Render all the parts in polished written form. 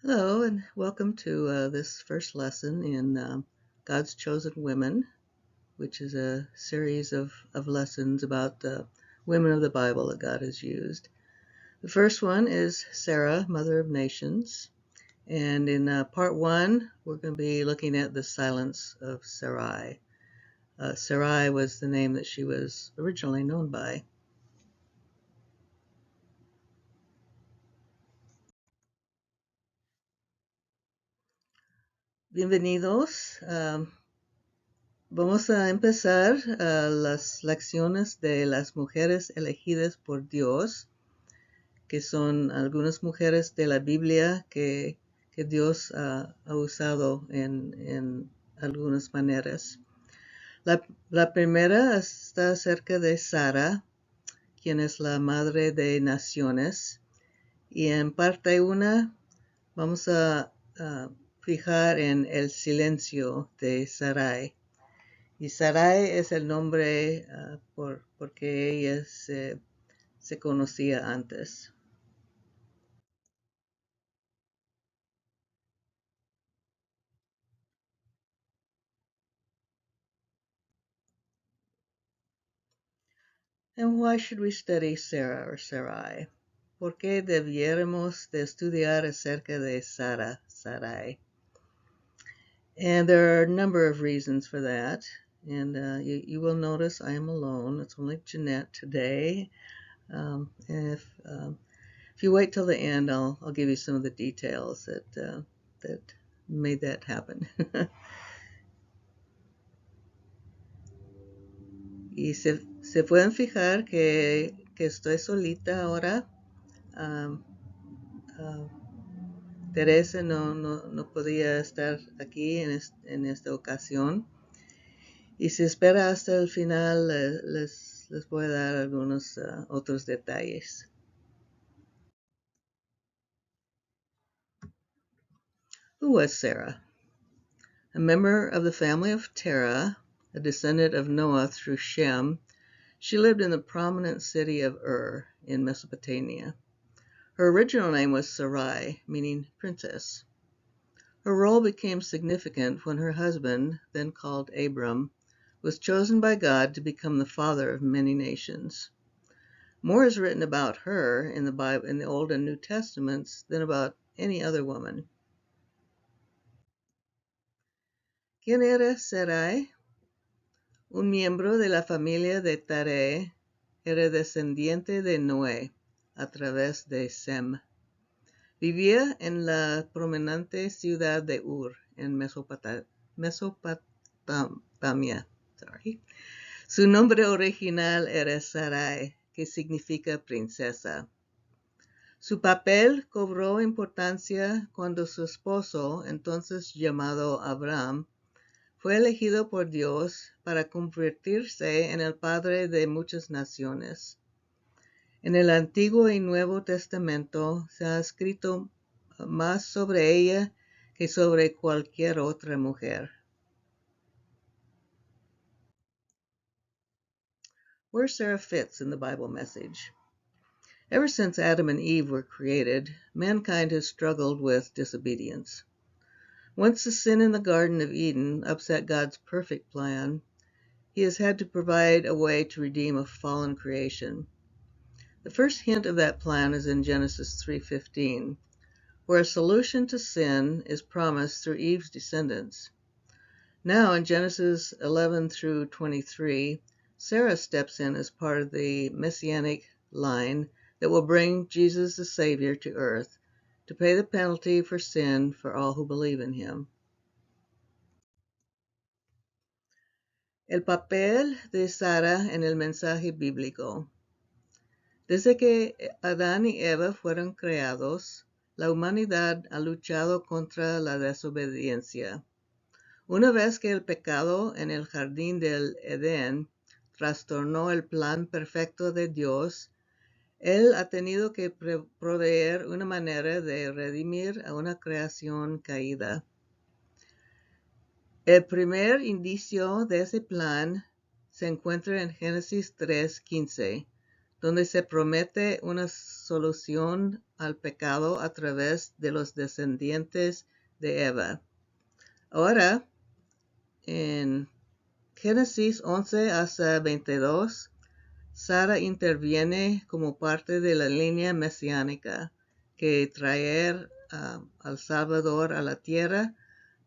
Hello, and welcome to this first lesson in God's Chosen Women, which is a series of lessons about the women of the Bible that God has used. The first one is Sarah, Mother of Nations, and in part one, we're going to be looking at the silence of Sarai. Sarai was the name that she was originally known by. Bienvenidos. Vamos a empezar las lecciones de las mujeres elegidas por Dios, que son algunas mujeres de la Biblia que Dios ha usado en algunas maneras. La primera está acerca de Sara, quien es la madre de naciones, y en parte 1 vamos a fijar en el silencio de Sarai. Y Sarai es el nombre porque ella se conocía antes. And why should we study Sarah or Sarai? ¿Por qué debiéramos de estudiar acerca de Sara, Sarai? And there are a number of reasons for that. And you will notice I am alone. It's only Jeanette today. And if you wait till the end, I'll give you some of the details that made that happen. Y se pueden fijar que estoy solita ahora. Teresa no podía estar aquí en esta ocasión. Y si espera hasta el final, les voy a dar algunos otros detalles. Who was Sarah? A member of the family of Terah, a descendant of Noah through Shem, she lived in the prominent city of Ur in Mesopotamia. Her original name was Sarai, meaning princess. Her role became significant when her husband, then called Abram, was chosen by God to become the father of many nations. More is written about her in the Bible, in the Old and New Testaments, than about any other woman. ¿Quién era Sarai? Un miembro de la familia de Taré, era descendiente de Noé a través de Sem. Vivía en la prominente ciudad de Ur, en Mesopotamia. Su nombre original era Sarai, que significa princesa. Su papel cobró importancia cuando su esposo, entonces llamado Abraham, fue elegido por Dios para convertirse en el padre de muchas naciones. En el Antiguo y Nuevo Testamento se ha escrito más sobre ella que sobre cualquier otra mujer. Where Sarah fits in the Bible message. Ever since Adam and Eve were created, mankind has struggled with disobedience. Once the sin in the Garden of Eden upset God's perfect plan, he has had to provide a way to redeem a fallen creation. The first hint of that plan is in Genesis 3:15, where a solution to sin is promised through Eve's descendants. Now in Genesis 11 through 23, Sarah steps in as part of the messianic line that will bring Jesus the Savior to earth to pay the penalty for sin for all who believe in him. El papel de Sara en el mensaje bíblico. Desde que Adán y Eva fueron creados, la humanidad ha luchado contra la desobediencia. Una vez que el pecado en el jardín del Edén trastornó el plan perfecto de Dios, Él ha tenido que proveer una manera de redimir a una creación caída. El primer indicio de ese plan se encuentra en Génesis 3:15, donde se promete una solución al pecado a través de los descendientes de Eva. Ahora, en Génesis 11 hasta 22, Sara interviene como parte de la línea mesiánica que traer al Salvador a la tierra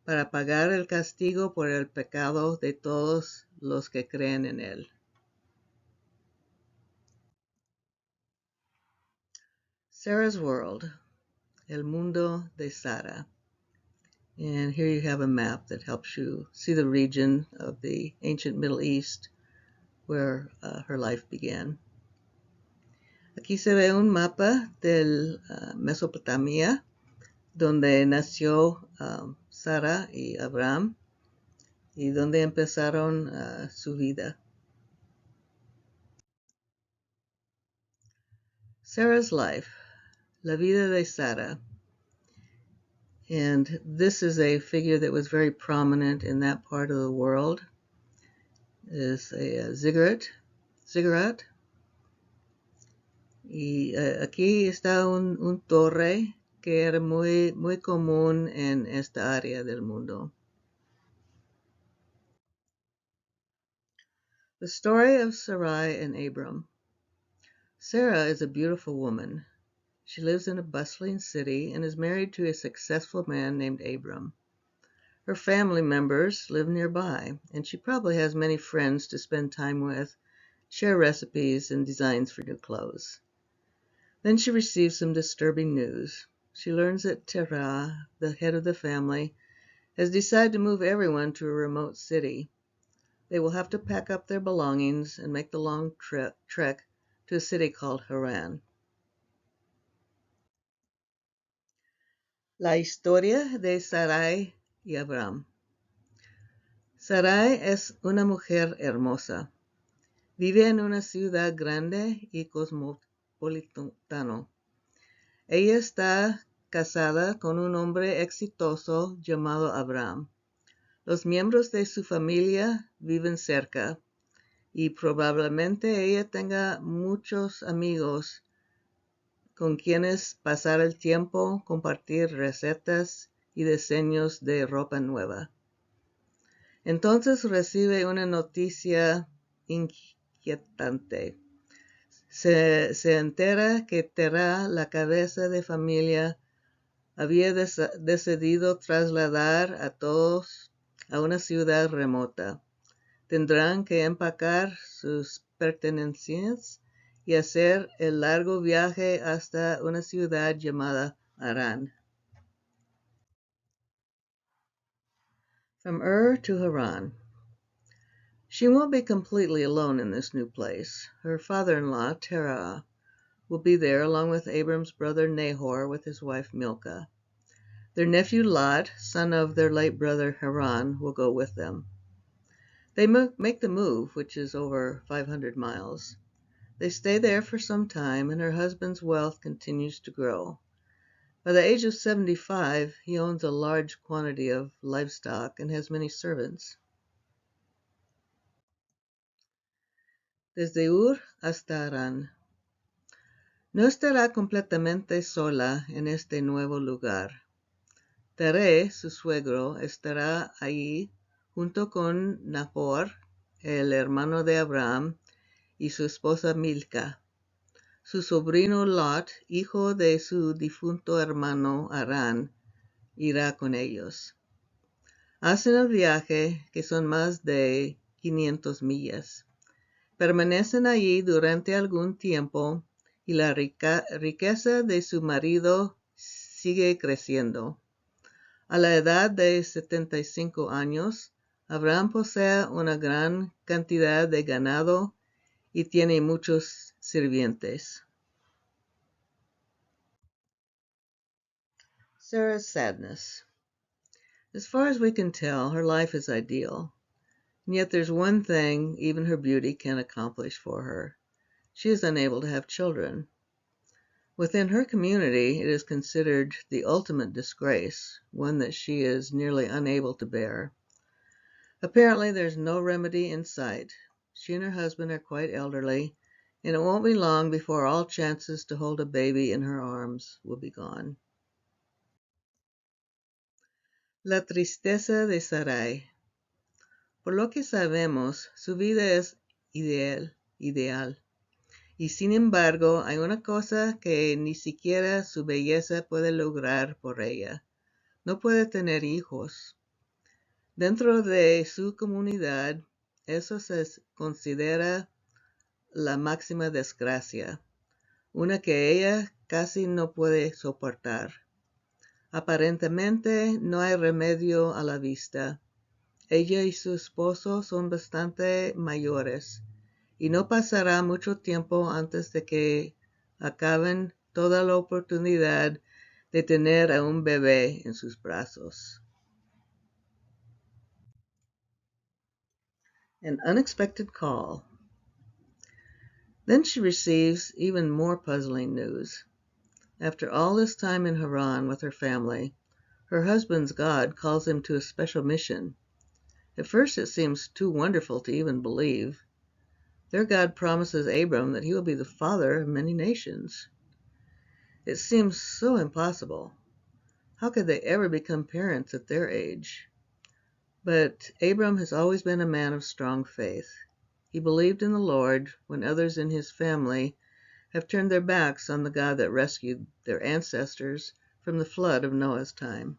para pagar el castigo por el pecado de todos los que creen en él. Sarah's World, el mundo de Sara. And here you have a map that helps you see the region of the ancient Middle East where her life began. Aquí se ve un mapa de Mesopotamia, donde nació Sara y Abraham, y donde empezaron su vida. Sarah's life, la vida de Sara. And this is a figure that was very prominent in that part of the world. Is a ziggurat. Y aquí está un torre que era muy común en esta área del mundo. The story of Sarai and Abram. Sarah is a beautiful woman. She lives in a bustling city and is married to a successful man named Abram. Her family members live nearby, and she probably has many friends to spend time with, share recipes, and designs for new clothes. Then she receives some disturbing news. She learns that Terah, the head of the family, has decided to move everyone to a remote city. They will have to pack up their belongings and make the long trek to a city called Haran. La historia de Sarai y Abraham. Sarai es una mujer hermosa. Vive en una ciudad grande y cosmopolitana. Ella está casada con un hombre exitoso llamado Abraham. Los miembros de su familia viven cerca y probablemente ella tenga muchos amigos con quienes pasar el tiempo, compartir recetas y diseños de ropa nueva. Entonces recibe una noticia inquietante. Se entera que Terah, la cabeza de familia, había decidido trasladar a todos a una ciudad remota. Tendrán que empacar sus pertenencias y hacer el largo viaje hasta una ciudad llamada Harán. From Ur to Haran. She won't be completely alone in this new place. Her father-in-law, Terah, will be there along with Abram's brother Nahor with his wife Milcah. Their nephew Lot, son of their late brother Haran, will go with them. They make the move, which is over 500 miles. They stay there for some time, and her husband's wealth continues to grow. By the age of 75, he owns a large quantity of livestock and has many servants. Desde Ur hasta Harán. No estará completamente sola en este nuevo lugar. Terah, su suegro, estará allí junto con Nahor, el hermano de Abraham, y su esposa Milcah. Su sobrino Lot, hijo de su difunto hermano Harán, irá con ellos. Hacen el viaje, que son más de 500 millas. Permanecen allí durante algún tiempo y la riqueza de su marido sigue creciendo. A la edad de 75 años, Abraham posee una gran cantidad de ganado y tiene muchos sirvientes. Sarah's sadness. As far as we can tell, her life is ideal. And yet there's one thing even her beauty can accomplish for her. She is unable to have children. Within her community, it is considered the ultimate disgrace, one that she is nearly unable to bear. Apparently, there's no remedy in sight. She and her husband are quite elderly, and it won't be long before all chances to hold a baby in her arms will be gone. La tristeza de Sarai. Por lo que sabemos, su vida es ideal. Y sin embargo, hay una cosa que ni siquiera su belleza puede lograr por ella. No puede tener hijos. Dentro de su comunidad, eso se considera la máxima desgracia, una que ella casi no puede soportar. Aparentemente no hay remedio a la vista. Ella y su esposo son bastante mayores y no pasará mucho tiempo antes de que acaben toda la oportunidad de tener a un bebé en sus brazos. An unexpected call. Then she receives even more puzzling news. After all this time in Haran with her family, her husband's God calls him to a special mission. At first it seems too wonderful to even believe. Their God promises Abram that he will be the father of many nations. It seems so impossible. How could they ever become parents at their age? But Abram has always been a man of strong faith. He believed in the Lord when others in his family have turned their backs on the God that rescued their ancestors from the flood of Noah's time.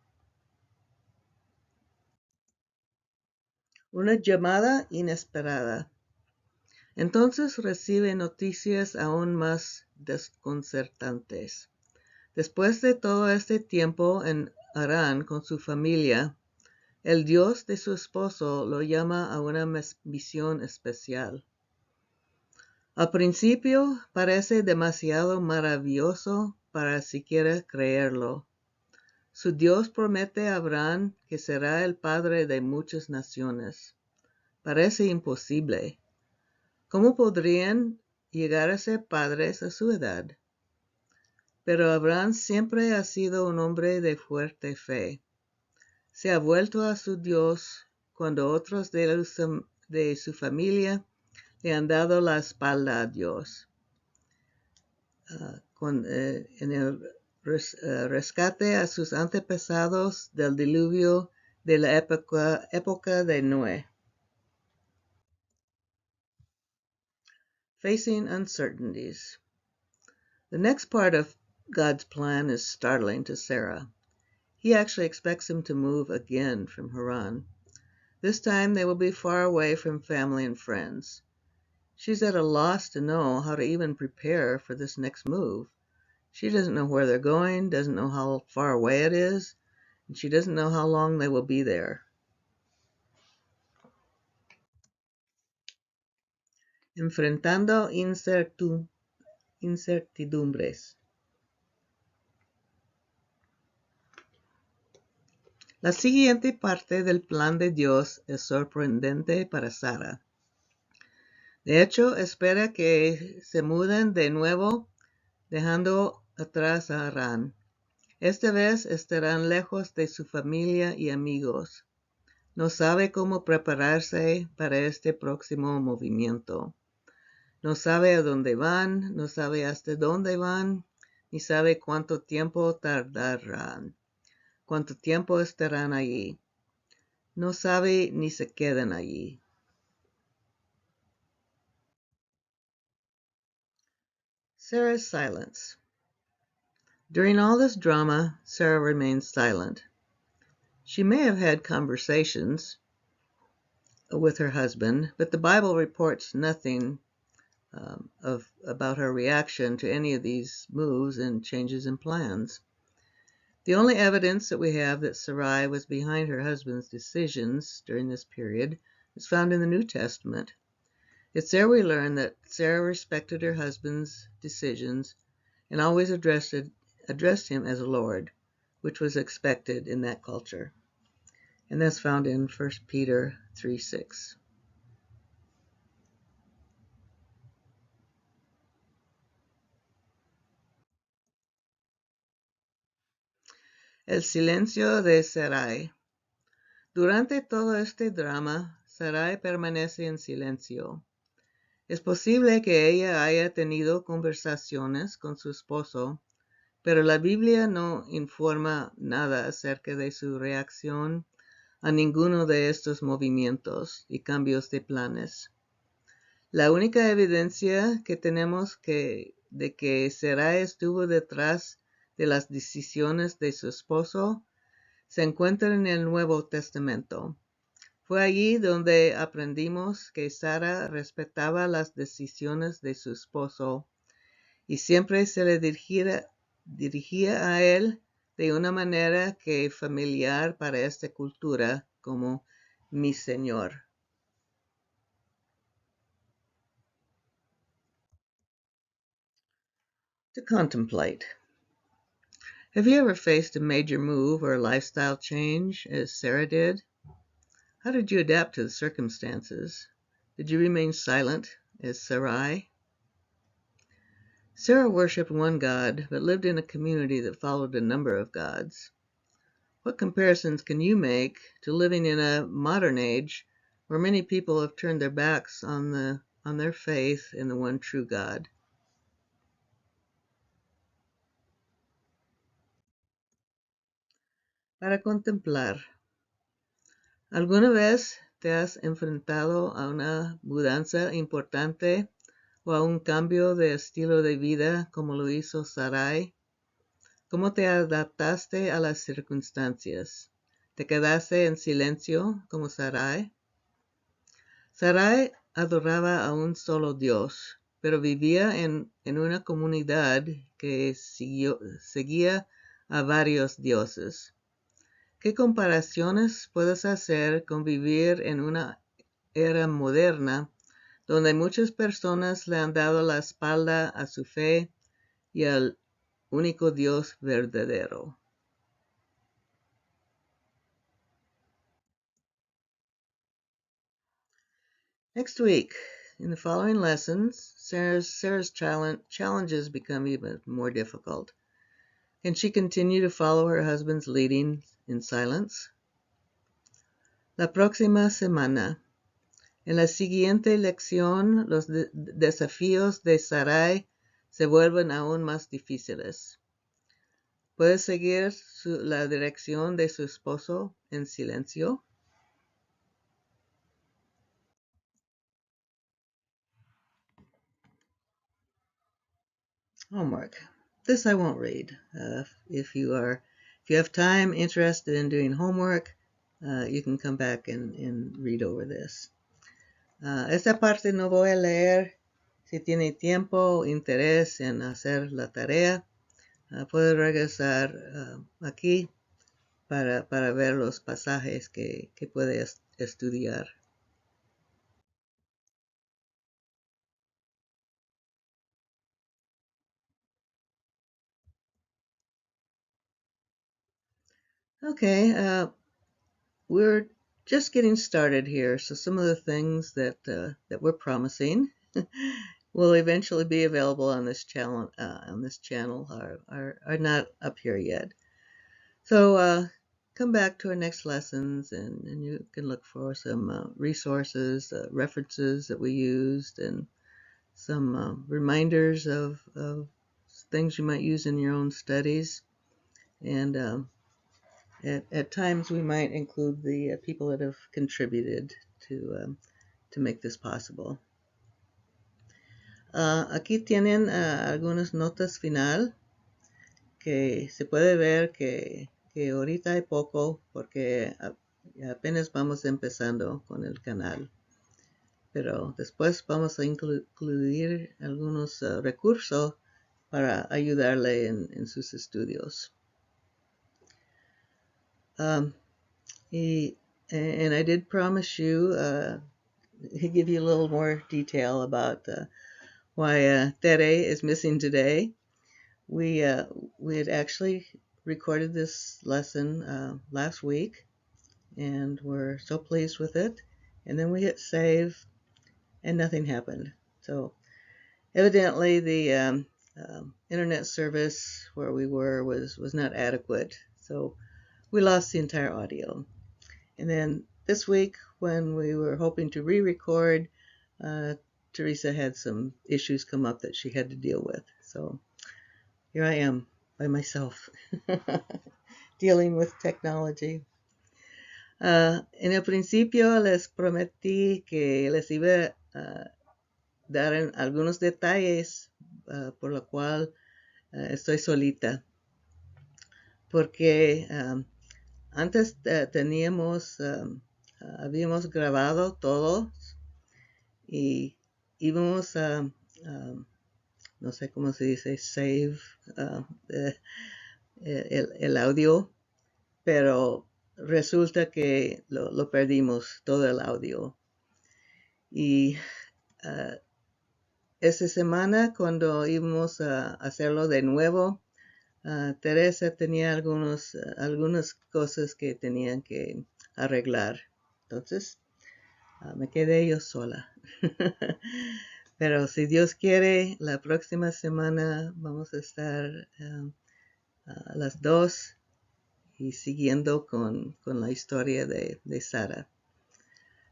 Una llamada inesperada. Entonces recibe noticias aún más desconcertantes. Después de todo este tiempo en Harán con su familia, el Dios de su esposo lo llama a una misión especial. Al principio parece demasiado maravilloso para siquiera creerlo. Su Dios promete a Abraham que será el padre de muchas naciones. Parece imposible. ¿Cómo podrían llegar a ser padres a su edad? Pero Abraham siempre ha sido un hombre de fuerte fe. Se ha vuelto a su Dios cuando otros de su familia le han dado la espalda a Dios. En el rescate a sus antepasados del diluvio de la época de Noé. Facing uncertainties. The next part of God's plan is startling to Sarah. He actually expects him to move again from Haran. This time they will be far away from family and friends. She's at a loss to know how to even prepare for this next move. She doesn't know where they're going, doesn't know how far away it is, and she doesn't know how long they will be there. Enfrentando incertidumbres. La siguiente parte del plan de Dios es sorprendente para Sara. De hecho, espera que se muden de nuevo, dejando atrás a Harán. Esta vez estarán lejos de su familia y amigos. No sabe cómo prepararse para este próximo movimiento. No sabe a dónde van, no sabe hasta dónde van, ni sabe cuánto tiempo tardarán, cuánto tiempo estarán allí. No sabe ni se quedan allí. Sarah's silence. During all this drama, Sarah remains silent. She may have had conversations with her husband, but the Bible reports nothing about her reaction to any of these moves and changes in plans. The only evidence that we have that Sarai was behind her husband's decisions during this period is found in the New Testament. It's there we learn that Sarah respected her husband's decisions and always addressed him as Lord, which was expected in that culture. And that's found in 1 Peter 3:6. El silencio de Sarai. Durante todo este drama, Sarai permanece en silencio. Es posible que ella haya tenido conversaciones con su esposo, pero la Biblia no informa nada acerca de su reacción a ninguno de estos movimientos y cambios de planes. La única evidencia que tenemos de que Sarai estuvo detrás de las decisiones de su esposo se encuentra en el Nuevo Testamento. Fue allí donde aprendimos que Sara respetaba las decisiones de su esposo y siempre se le dirigía a él de una manera que familiar para esta cultura como mi Señor. To contemplate. Have you ever faced a major move or lifestyle change as Sarah did? How did you adapt to the circumstances? Did you remain silent as Sarai? Sarah worshipped one God, but lived in a community that followed a number of gods. What comparisons can you make to living in a modern age where many people have turned their backs on their faith in the one true God? Para contemplar. ¿Alguna vez te has enfrentado a una mudanza importante o a un cambio de estilo de vida como lo hizo Sarai? ¿Cómo te adaptaste a las circunstancias? ¿Te quedaste en silencio como Sarai? Sarai adoraba a un solo Dios, pero vivía en una comunidad que seguía a varios dioses. ¿Qué comparaciones puedes hacer con vivir en una era moderna donde muchas personas le han dado la espalda a su fe y al único Dios verdadero? Next week, in the following lessons, Sarah's challenges become even more difficult. Can she continue to follow her husband's leading in silence? La próxima semana. En la siguiente lección, los desafíos de Sarai se vuelven aún más difíciles. ¿Puede seguir la dirección de su esposo en silencio? Homework. This I won't read. If you have time, interested in doing homework, you can come back and read over this. Esta parte no voy a leer. Si tiene tiempo o interés en hacer la tarea, puede regresar aquí para ver los pasajes que puede estudiar. Okay, we're just getting started here, so some of the things that we're promising will eventually be available on this channel. Are not up here yet. So come back to our next lessons, and you can look for some resources, references that we used, and some reminders of things you might use in your own studies. And at times we might include the people that have contributed to make this possible. Aquí tienen algunas notas final que se puede ver que ahorita hay poco porque apenas vamos empezando con el canal. Pero después vamos a incluir algunos recursos para ayudarle en sus estudios. And I did promise you give you a little more detail about why Tere is missing today. We had actually recorded this lesson last week, and we're so pleased with it. And then we hit save, and nothing happened. So evidently the internet service where we were was not adequate. So we lost the entire audio. And then this week, when we were hoping to re-record, Teresa had some issues come up that she had to deal with. So here I am by myself dealing with technology. En el principio les prometí que les iba a dar algunos detalles por lo cual estoy solita. Porque antes habíamos grabado todo y íbamos a, no sé cómo se dice, save el audio, pero resulta que lo perdimos, todo el audio. Y esta semana, cuando íbamos a hacerlo de nuevo, Teresa tenía algunas cosas que tenían que arreglar. Entonces, me quedé yo sola. Pero si Dios quiere, la próxima semana vamos a estar a las 2 y siguiendo con la historia de Sara.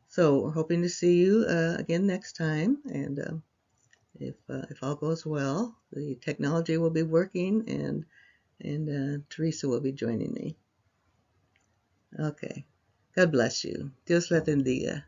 So, hoping to see you again next time. And if all goes well, the technology will be working and Teresa will be joining me. Okay. God bless you. Dios la bendiga.